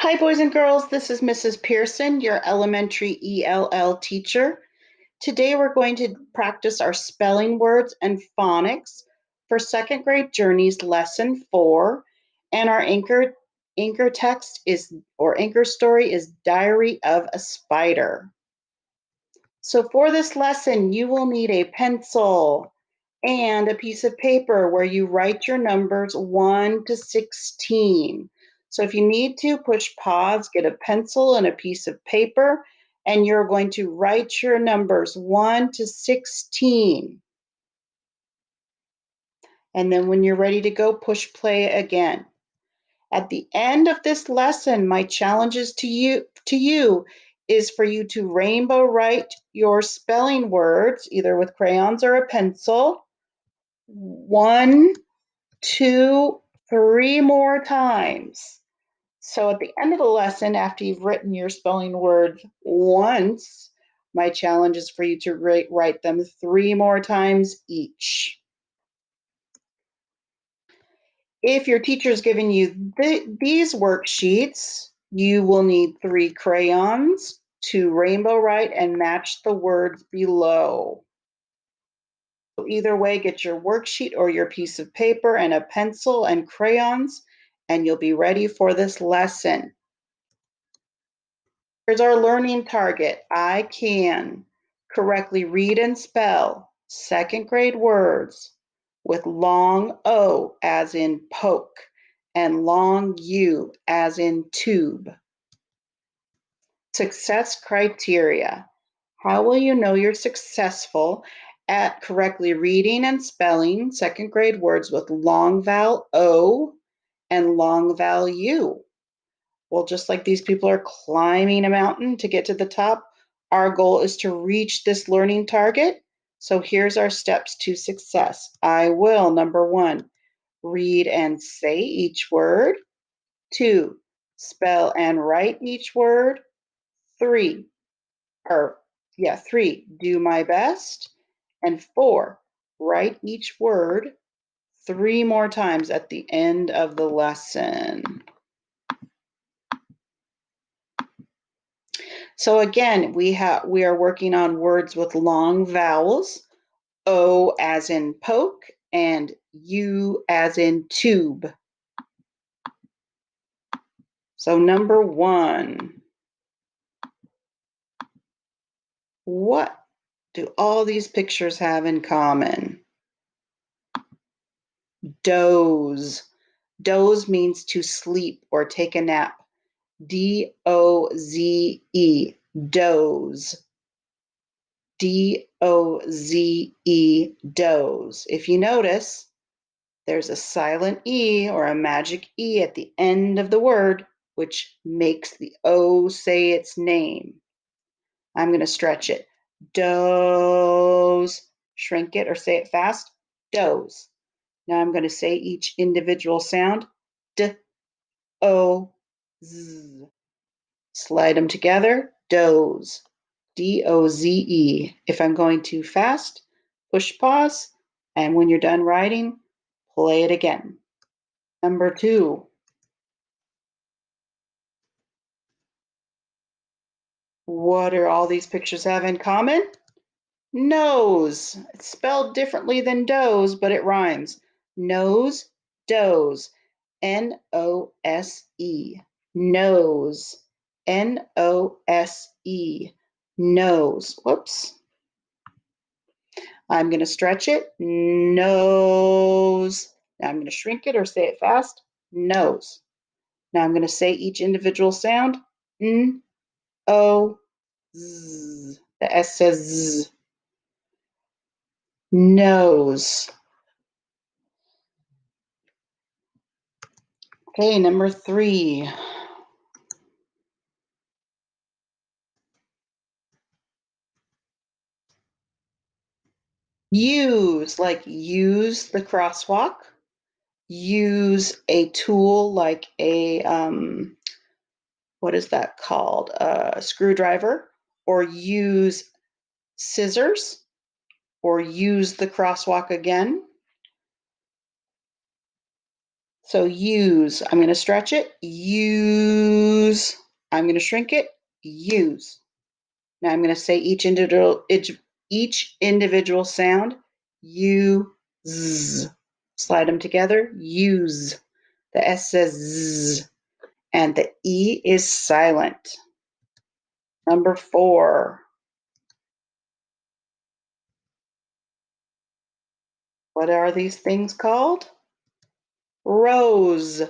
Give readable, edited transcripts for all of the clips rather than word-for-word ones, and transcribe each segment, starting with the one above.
Hi, boys and girls. This is Mrs. Pearson, your elementary ELL teacher. Today we're going to practice our spelling words and phonics for second grade journeys lesson 4. And our anchor text is, or anchor story is Diary of a Spider. So for this lesson, you will need a pencil and a piece of paper where you write your numbers 1 to 16. So if you need to, push pause, get a pencil and a piece of paper, and you're going to write your numbers 1 to 16. And then when you're ready to go, push play again. At the end of this lesson, my challenges to you is for you to rainbow write your spelling words, either with crayons or a pencil, 1, 2, 3 more times. So at the end of the lesson, after you've written your spelling words once, my challenge is for you to write them 3 more times each. If your teacher's giving you these worksheets, you will need 3 crayons to rainbow write and match the words below. So either way, get your worksheet or your piece of paper and a pencil and crayons, and you'll be ready for this lesson. Here's our learning target. I can correctly read and spell second grade words with long O as in poke and long U as in tube. Success criteria. How will you know you're successful at correctly reading and spelling second grade words with long vowel O and long vowel U? Well, just like these people are climbing a mountain to get to the top, our goal is to reach this learning target. So here's our steps to success. I will, number 1, read and say each word. 2, spell and write each word. 3, 3, do my best. And 4, write each word 3 more times at the end of the lesson. So again, we are working on words with long vowels, O as in poke and U as in tube. So number 1, what do all these pictures have in common? Doze. Doze means to sleep or take a nap. D-O-Z-E, doze. D-O-Z-E, doze. If you notice, there's a silent E or a magic E at the end of the word, which makes the O say its name. I'm going to stretch it. Doze. Shrink it or say it fast. Doze. Now I'm going to say each individual sound. D, O, Z. Slide them together. Doze. D-O-Z-E. If I'm going too fast, push pause. And when you're done writing, play it again. Number 2. What do all these pictures have in common? Nose. It's spelled differently than doze, but it rhymes. Nose, doze. N-O-S-E. Nose. N-O-S-E. Nose. Whoops. I'm going to stretch it. Nose. Now I'm going to shrink it or say it fast. Nose. Now I'm going to say each individual sound. N, O, Z. The S says Z. Nose. Okay, number 3. Use, like use the crosswalk. Use a tool like a, what is that called? A screwdriver. Or use scissors. Or use the crosswalk again. So use, I'm going to stretch it. Use. use. I'm going to shrink it, use. Now I'm going to say each individual sound, use. Slide them together, use. The S says Z, and the E is silent. Number 4. What are these things called? Rose.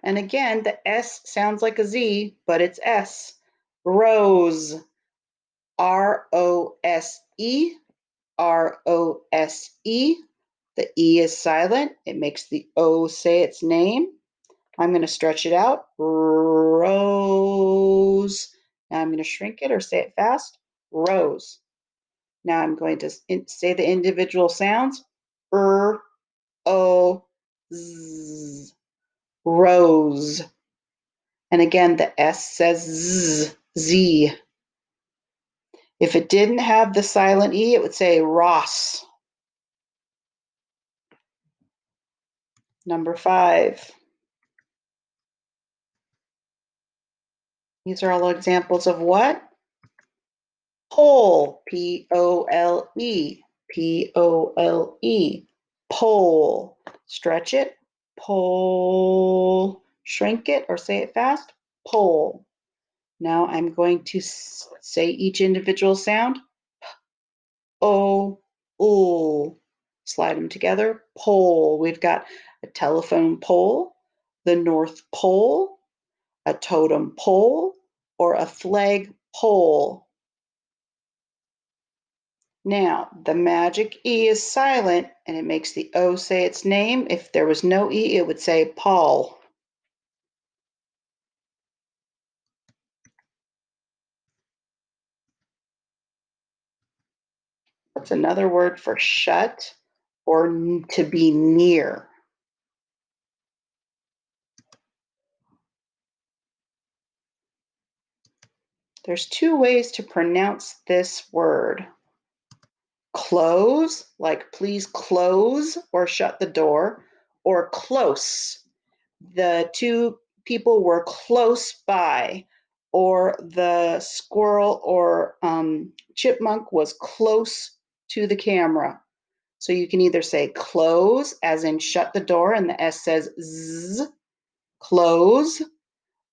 And again, the S sounds like a Z, but it's S. Rose. R-O-S-E. R-O-S-E. The E is silent. It makes the O say its name. I'm going to stretch it out. Rose. Now I'm going to shrink it or say it fast. Rose. Now I'm going to say the individual sounds. O, Z. Rose. And again, the S says Z. Z. If it didn't have the silent E, it would say Ross. Number 5. These are all examples of what? Pole. P-O-L-E. P-O-L-E. Pole. Stretch it. Pole. Shrink it or say it fast. Pole. Now I'm going to say each individual sound. O, O. Slide them together. Pole. We've got a telephone pole, the North Pole, a totem pole, or a flag pole. Now, the magic E is silent and it makes the O say its name. If there was no E, it would say Paul. What's another word for shut or to be near? There's 2 ways to pronounce this word. Close, like please close or shut the door, or close. The 2 people were close by, or the squirrel or chipmunk was close to the camera. So you can either say close, as in shut the door, and the S says Z, close,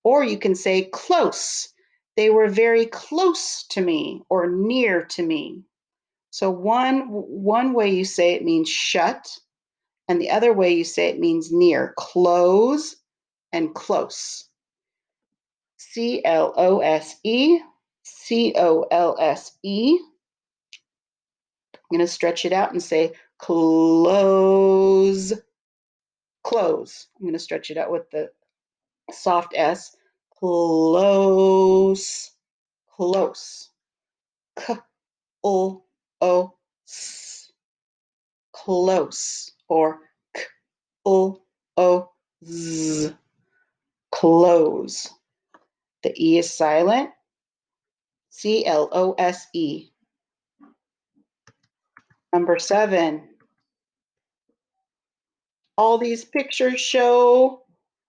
or you can say close. They were very close to me or near to me. So one way you say it means shut, and the other way you say it means near. Close and close. C-L-O-S-E, C-O-L-S-E. I'm going to stretch it out and say close, close. I'm going to stretch it out with the soft S. Close, close. K-O-O-S. Close. Or K-O-O-Z. Close. The E is silent. C-L-O-S-E. Number 7. All these pictures show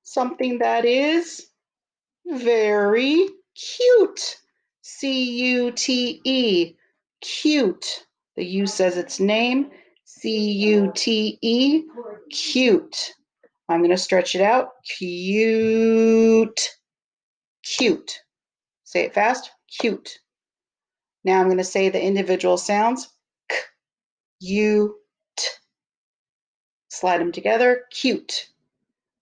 something that is very cute. C-U-T-E. Cute. The U says its name. C-U-T-E. Cute. I'm going to stretch it out. Cute. Cute. Say it fast. Cute. Now I'm going to say the individual sounds. K, U, T. Slide them together. Cute.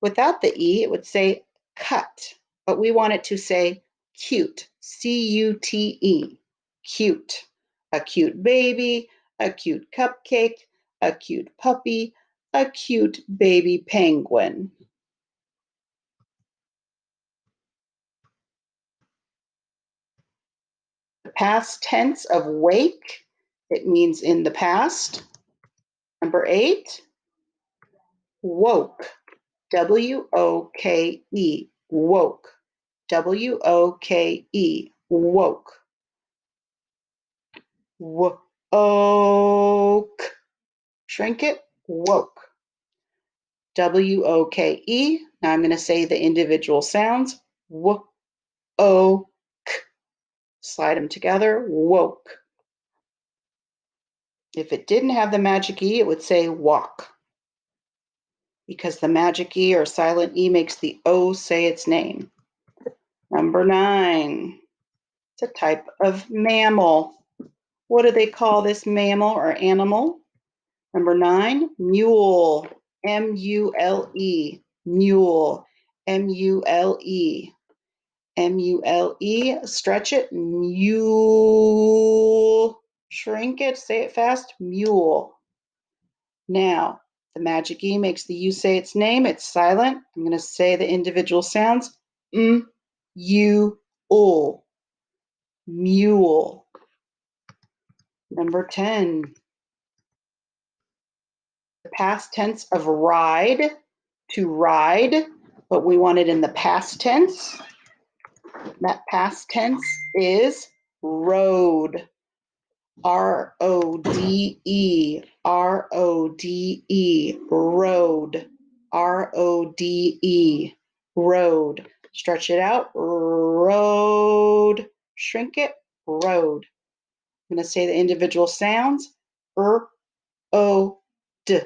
Without the E, it would say cut, but we want it to say cute. C-U-T-E. Cute. A cute baby, a cute cupcake, a cute puppy, a cute baby penguin. The past tense of wake, it means in the past. Number 8, woke. W-O-K-E. Woke. W-O-K-E. Woke. Woke. Shrink it. Woke. W-O-K-E. Now I'm going to say the individual sounds. W, oak. Slide them together, woke. If it didn't have the magic E, it would say walk, because the magic E or silent E makes the O say its name. Number 9, it's a type of mammal. What do they call this mammal or animal? Number 9, mule, M-U-L-E, mule, M-U-L-E, M-U-L-E, stretch it, mule, shrink it, say it fast, mule. Now, the magic E makes the U say its name, it's silent. I'm going to say the individual sounds, M-U-L, mule. Number 10, the past tense of ride, to ride, but we want it in the past tense. That past tense is rode, R-O-D-E, R-O-D-E, road, R-O-D-E, road. Stretch it out, road, shrink it, road. I'm going to say the individual sounds, R-O-D.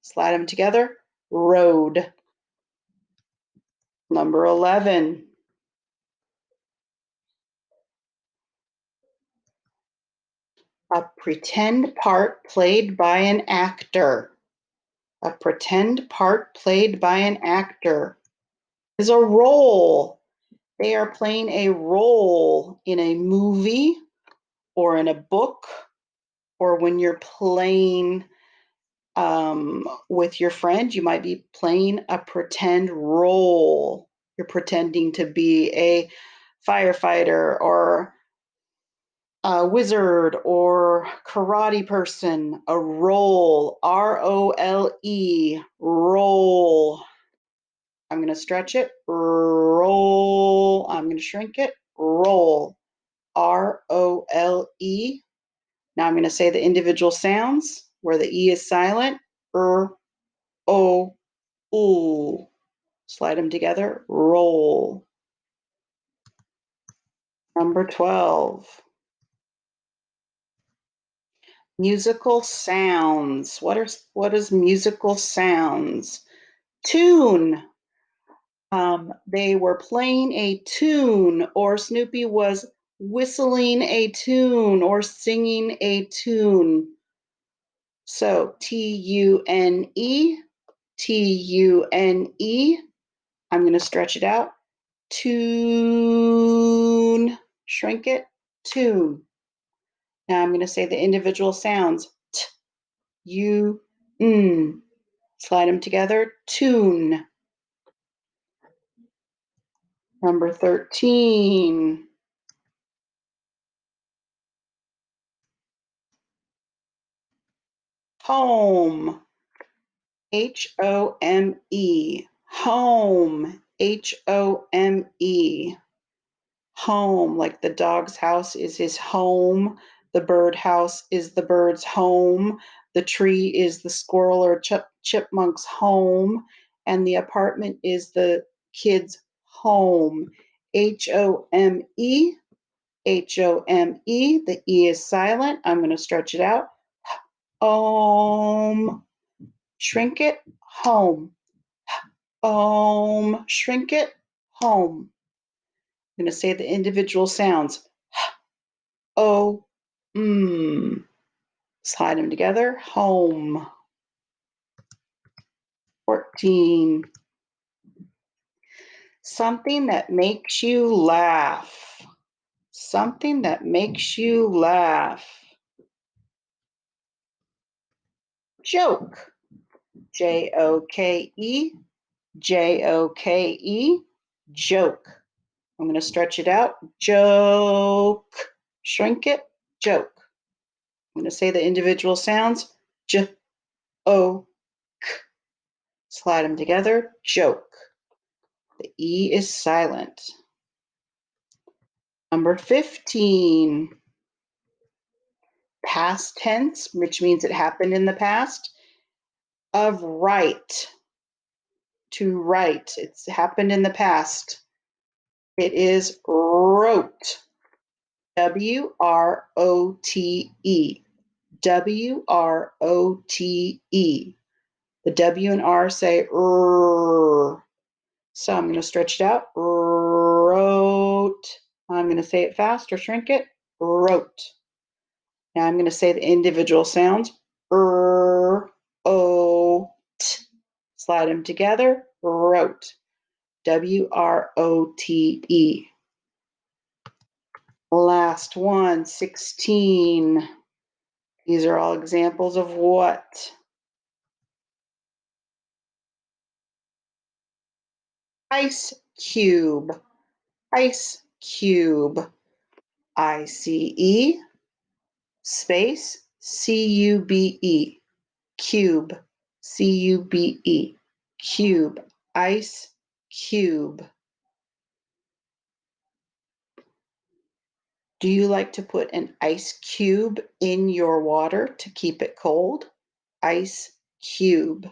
Slide them together, road. Number 11. A pretend part played by an actor. A pretend part played by an actor is a role. They are playing a role in a movie or in a book, or when you're playing with your friend, you might be playing a pretend role. You're pretending to be a firefighter or a wizard or karate person, a role, R-O-L-E, role. I'm going to stretch it, roll. I'm going to shrink it, roll, R-O-L-E. Now I'm going to say the individual sounds where the E is silent, O, oo. Slide them together, roll. Number 12. Musical sounds. What is musical sounds? Tune. They were playing a tune, or Snoopy was whistling a tune or singing a tune. So T-U-N-E, T-U-N-E. I'm going to stretch it out. Tune. Shrink it. Tune. Now I'm going to say the individual sounds. T, U, N. Slide them together. Tune. Number 13. Home. H-O-M-E. Home. H-O-M-E. Home, like the dog's house is his home. The bird house is the bird's home. The tree is the squirrel or chipmunk's home. And the apartment is the kid's home. H-O-M-E. H-O-M-E. The E is silent. I'm going to stretch it out. Home. Shrink it. Home. Home. Shrink it. Home. I'm going to say the individual sounds. O, slide them together. Home. 14. Something that makes you laugh. Something that makes you laugh. Joke. J-O-K-E. J-O-K-E. Joke. I'm going to stretch it out. Joke. Shrink it. Joke. I'm going to say the individual sounds. J-O-K. Slide them together. Joke. The E is silent. Number 15. Past tense, which means it happened in the past, of write. To write. It's happened in the past. It is wrote. W-R-O-T-E. W-R-O-T-E. The W and R say R. So I'm going to stretch it out. Wrote. I'm going to say it fast or shrink it. Wrote. Now I'm going to say the individual sounds. O, T. Slide them together. Wrote. W-R-O-T-E. Last one, 16. These are all examples of what? Ice cube. Ice cube. I-C-E space C-U-B-E. Cube. C-U-B-E. Cube. Ice cube. Do you like to put an ice cube in your water to keep it cold? Ice cube.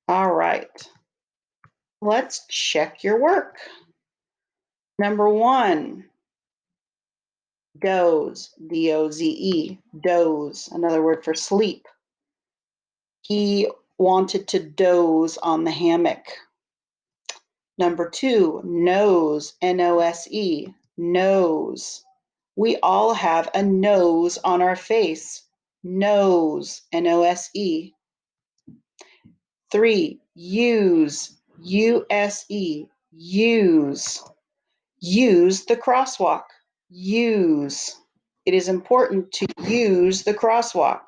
All right. Let's check your work. Number 1, doze, D-O-Z-E, doze, another word for sleep. He wanted to doze on the hammock. Number 2, nose, N-O-S-E, nose. We all have a nose on our face. Nose, N-O-S-E. 3, use, U-S-E, use. Use the crosswalk. Use. It is important to use the crosswalk.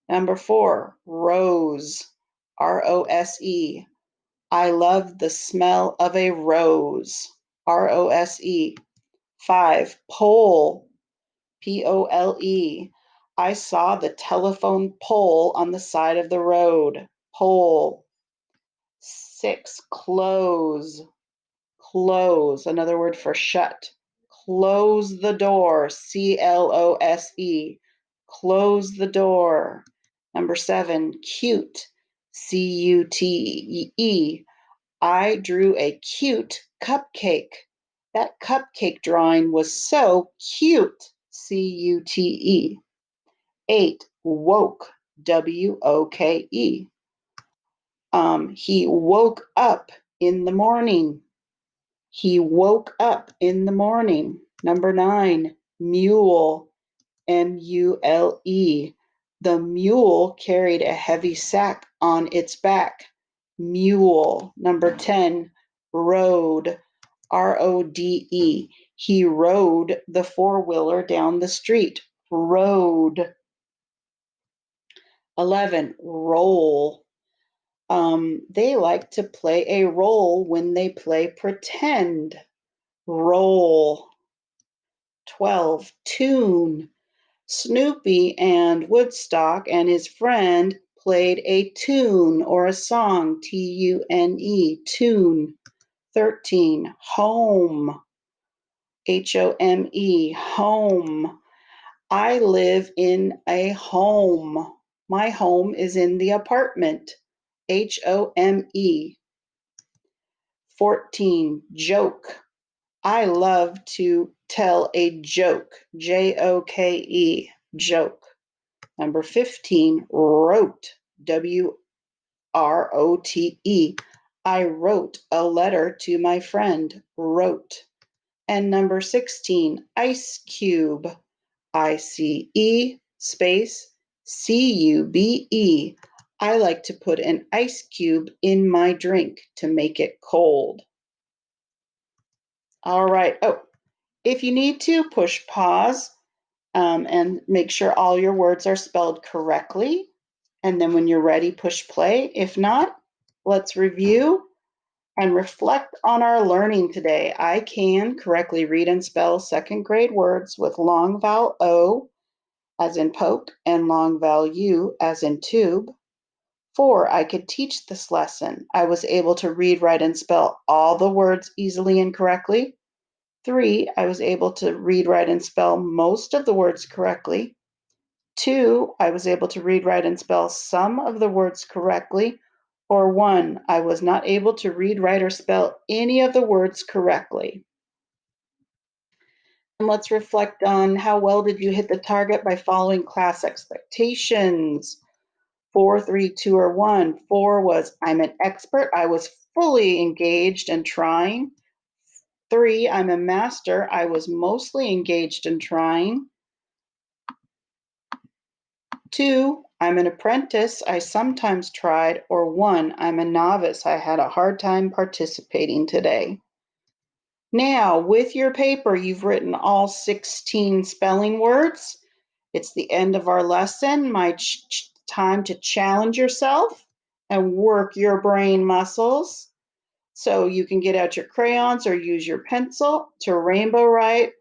Number 4, rose, R-O-S-E. I love the smell of a rose, R-O-S-E. 5, pole, P-O-L-E. I saw the telephone pole on the side of the road, pole. 6, close, close, another word for shut. Close the door, C-L-O-S-E. Close the door. Number 7, cute, C-U-T-E. I drew a cute cupcake. That cupcake drawing was so cute, C-U-T-E. 8, woke, W-O-K-E. He woke up in the morning. He woke up in the morning. Number 9, mule, M-U-L-E. The mule carried a heavy sack on its back. Mule. Number 10, road, R-O-D-E. He rode the four-wheeler down the street. Road. 11, roll. They like to play a role when they play pretend. Roll. 12, tune. Snoopy and Woodstock and his friend played a tune or a song, T-U-N-E, tune. 13, home, H-O-M-E, home. I live in a home. My home is in the apartment, H-O-M-E. 14, joke. I love to tell a joke, J-O-K-E, joke. Number 15, wrote, W-R-O-T-E. I wrote a letter to my friend, wrote. And number 16, ice cube, I-C-E space C-U-B-E. I like to put an ice cube in my drink to make it cold. All right. Oh, if you need to, push pause and make sure all your words are spelled correctly. And then when you're ready, push play. If not, let's review and reflect on our learning today. I can correctly read and spell second grade words with long vowel O as in poke and long vowel U as in tube. 4, I could teach this lesson. I was able to read, write, and spell all the words easily and correctly. 3, I was able to read, write, and spell most of the words correctly. 2, I was able to read, write, and spell some of the words correctly Or 1, I was not able to read, write, or spell any of the words correctly. And let's reflect on how well did you hit the target by following class expectations. 4, 3, 2, or 1. 4 was I'm an expert. I was fully engaged and trying. 3, I'm a master. I was mostly engaged and trying. 2, I'm an apprentice. I sometimes tried. Or 1, I'm a novice. I had a hard time participating today. Now, with your paper, you've written all 16 spelling words. It's the end of our lesson. Time to challenge yourself and work your brain muscles. So you can get out your crayons or use your pencil to rainbow write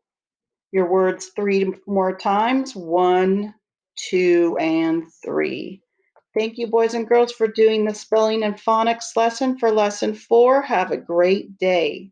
your words 3 more times. 1, 2, and 3. Thank you, boys and girls, for doing the spelling and phonics lesson for lesson 4. Have a great day.